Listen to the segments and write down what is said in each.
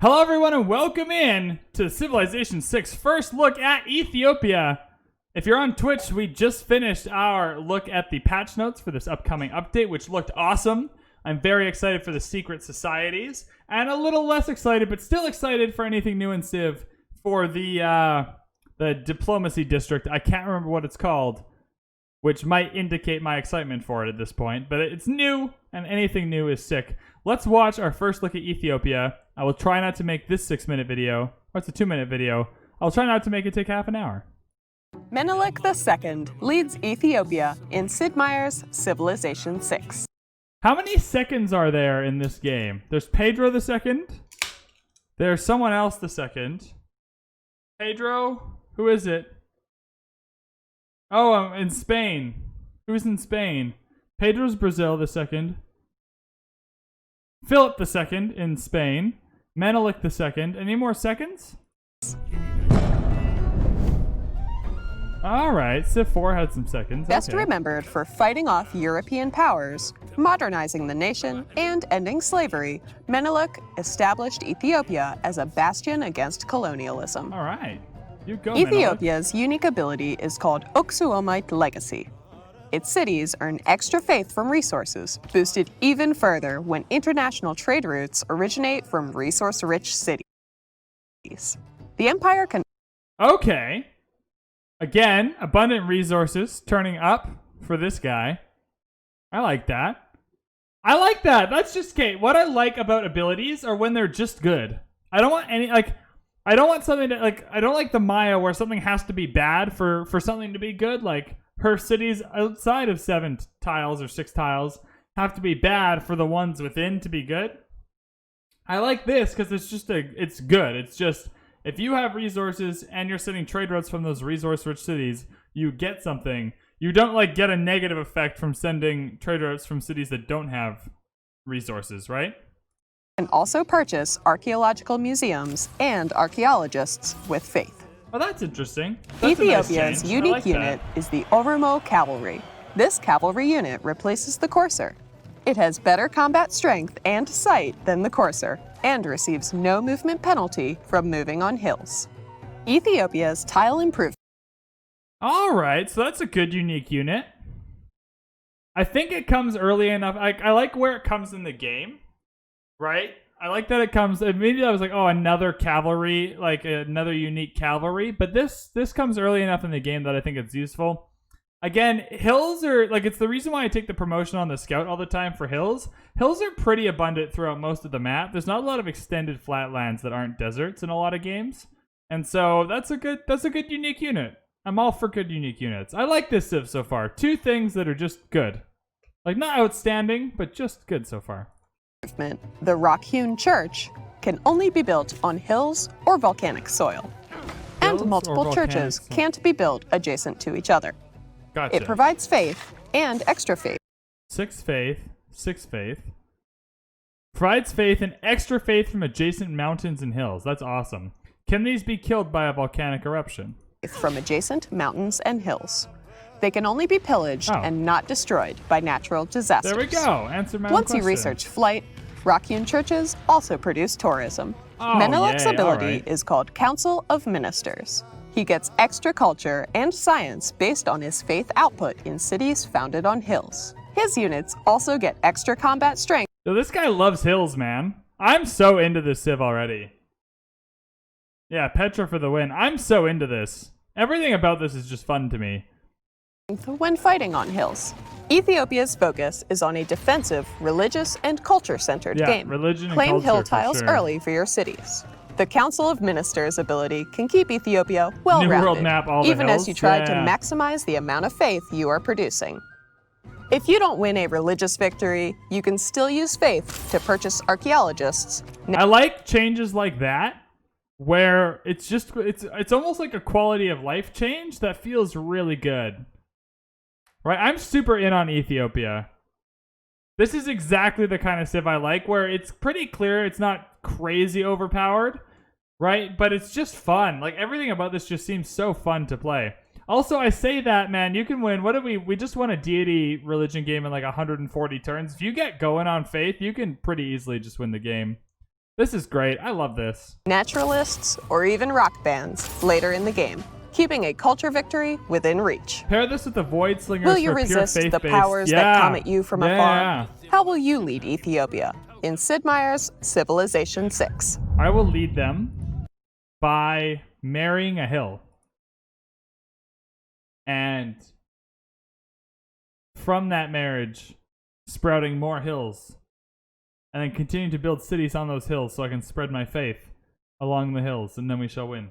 Hello everyone and welcome in to Civilization 6 first look at Ethiopia. If you're on Twitch, we just finished our look at the patch notes for this upcoming update, which looked awesome. I'm very excited for the secret societies, and a little less excited, but still excited for anything new in Civ for the diplomacy district. I can't remember what it's called, which might indicate my excitement for it at this point, but it's new, and anything new is sick. Let's watch our first look at Ethiopia. I will try not to make this 6-minute video, or it's a 2-minute video. I'll try not to make it take half an hour. Menelik II leads Ethiopia in Sid Meier's Civilization 6. How many seconds are there in this game? There's Pedro II. There's someone else II. Pedro? Who is it? Oh, in Spain. Who's in Spain? Pedro's Brazil II. Philip II in Spain. Menelik II. Any more seconds? Alright, Civ 4 had some seconds. Best remembered for fighting off European powers, modernizing the nation, and ending slavery, Menelik established Ethiopia as a bastion against colonialism. Alright, you go, Ethiopia's unique ability is called Oxuomite Legacy. Its cities earn extra faith from resources, boosted even further when international trade routes originate from resource-rich cities. The empire can... Okay. Again, abundant resources turning up for this guy. I like that. I like that. That's just, okay, what I like about abilities are when they're just good. I don't want any, I don't want something to, I don't like the Maya where something has to be bad for something to be good. Like, her cities outside of 7 tiles or 6 tiles have to be bad for the ones within to be good. I like this because it's good. It's just, if you have resources and you're sending trade routes from those resource-rich cities, you get something. You don't, get a negative effect from sending trade routes from cities that don't have resources, right? Can also purchase archaeological museums and archaeologists with faith. Oh, that's interesting. That's Ethiopia's nice unique unit is the Oromo Cavalry. This cavalry unit replaces the Courser. It has better combat strength and sight than the Courser, and receives no movement penalty from moving on hills. Ethiopia's tile improvement. Alright, so that's a good unique unit. I think it comes early enough. I like where it comes in the game, right? I like that it comes, immediately I was like, oh, another cavalry, another unique cavalry. But this comes early enough in the game that I think it's useful. Again, hills are, it's the reason why I take the promotion on the scout all the time for hills. Hills are pretty abundant throughout most of the map. There's not a lot of extended flatlands that aren't deserts in a lot of games. And so that's a good unique unit. I'm all for good unique units. I like this Civ so far. 2 things that are just good. Not outstanding, but just good so far. The rock-hewn church can only be built on hills or volcanic soil. And multiple churches can't be built adjacent to each other. Gotcha. It provides faith and extra faith. 6 faith. Provides faith and extra faith from adjacent mountains and hills. That's awesome. Can these be killed by a volcanic eruption? From adjacent mountains and hills. They can only be pillaged and not destroyed by natural disasters. There we go. Answer my Once question. you research flight, rock-hewn churches also produce tourism. Menelik's ability is called Council of Ministers. He gets extra culture and science based on his faith output in cities founded on hills. His units also get extra combat strength. So this guy loves hills, man. I'm so into this Civ already. Yeah, Petra for the win. I'm so into this. Everything about this is just fun to me. When fighting on hills. Ethiopia's focus is on a defensive, religious, and culture-centered game. Religion and Claim culture, hill tiles early for your cities. The Council of Ministers ability can keep Ethiopia well-rounded, even as you try to maximize the amount of faith you are producing. If you don't win a religious victory, you can still use faith to purchase archaeologists. I like changes like that, where it's almost like a quality of life change that feels really good. Right, I'm super in on Ethiopia. This is exactly the kind of Civ I like, where it's pretty clear it's not crazy overpowered, right? But it's just fun. Everything about this just seems so fun to play. Also, I say that, man, you can win. What did we just won a deity religion game in 140 turns. If you get going on faith, you can pretty easily just win the game. This is great. I love this. Naturalists, or even rock bands later in the game, keeping a culture victory within reach. Pair this with the Void Slingers. Will you for pure resist the faith-based. powers that come at you from afar? Yeah. How will you lead Ethiopia in Sid Meier's Civilization 6? I will lead them by marrying a hill. And from that marriage, sprouting more hills. And then continuing to build cities on those hills so I can spread my faith along the hills, and then we shall win.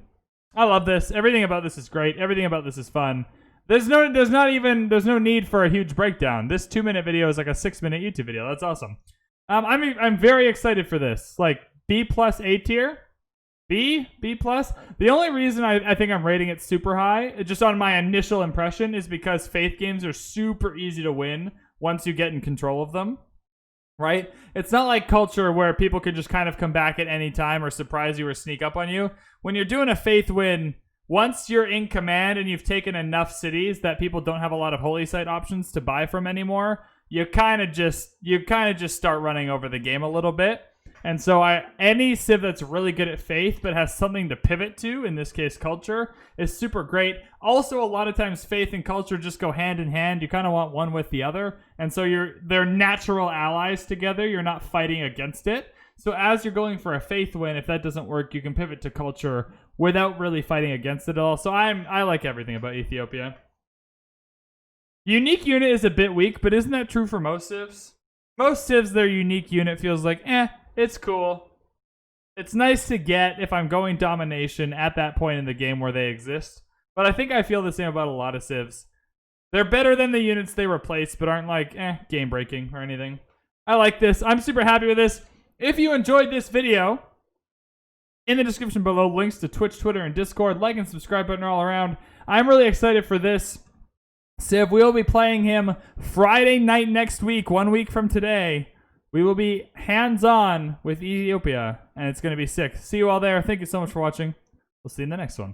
I love this. Everything about this is great. Everything about this is fun. There's no need for a huge breakdown. This 2-minute video is like a 6-minute YouTube video. That's awesome. I'm very excited for this. Like B+, A tier. B+. The only reason I think I'm rating it super high, just on my initial impression, is because faith games are super easy to win once you get in control of them. Right? It's not like culture where people can just kind of come back at any time or surprise you or sneak up on you. When you're doing a faith win, once you're in command and you've taken enough cities that people don't have a lot of holy site options to buy from anymore, you kind of just start running over the game a little bit. And so any civ that's really good at faith but has something to pivot to, in this case culture, is super great. Also, a lot of times faith and culture just go hand in hand. You kind of want one with the other. And so they're natural allies together. You're not fighting against it. So as you're going for a faith win, if that doesn't work, you can pivot to culture without really fighting against it at all. So I like everything about Ethiopia. Unique unit is a bit weak, but isn't that true for most civs? Most civs, their unique unit feels like, it's cool. It's nice to get if I'm going domination at that point in the game where they exist. But I think I feel the same about a lot of civs. They're better than the units they replace, but aren't like, game breaking or anything. I like this. I'm super happy with this. If you enjoyed this video, in the description below, links to Twitch, Twitter, and Discord. Like and subscribe button all around. I'm really excited for this civ. We will be playing him Friday night next week, 1 week from today. We will be hands-on with Ethiopia, and it's going to be sick. See you all there. Thank you so much for watching. We'll see you in the next one.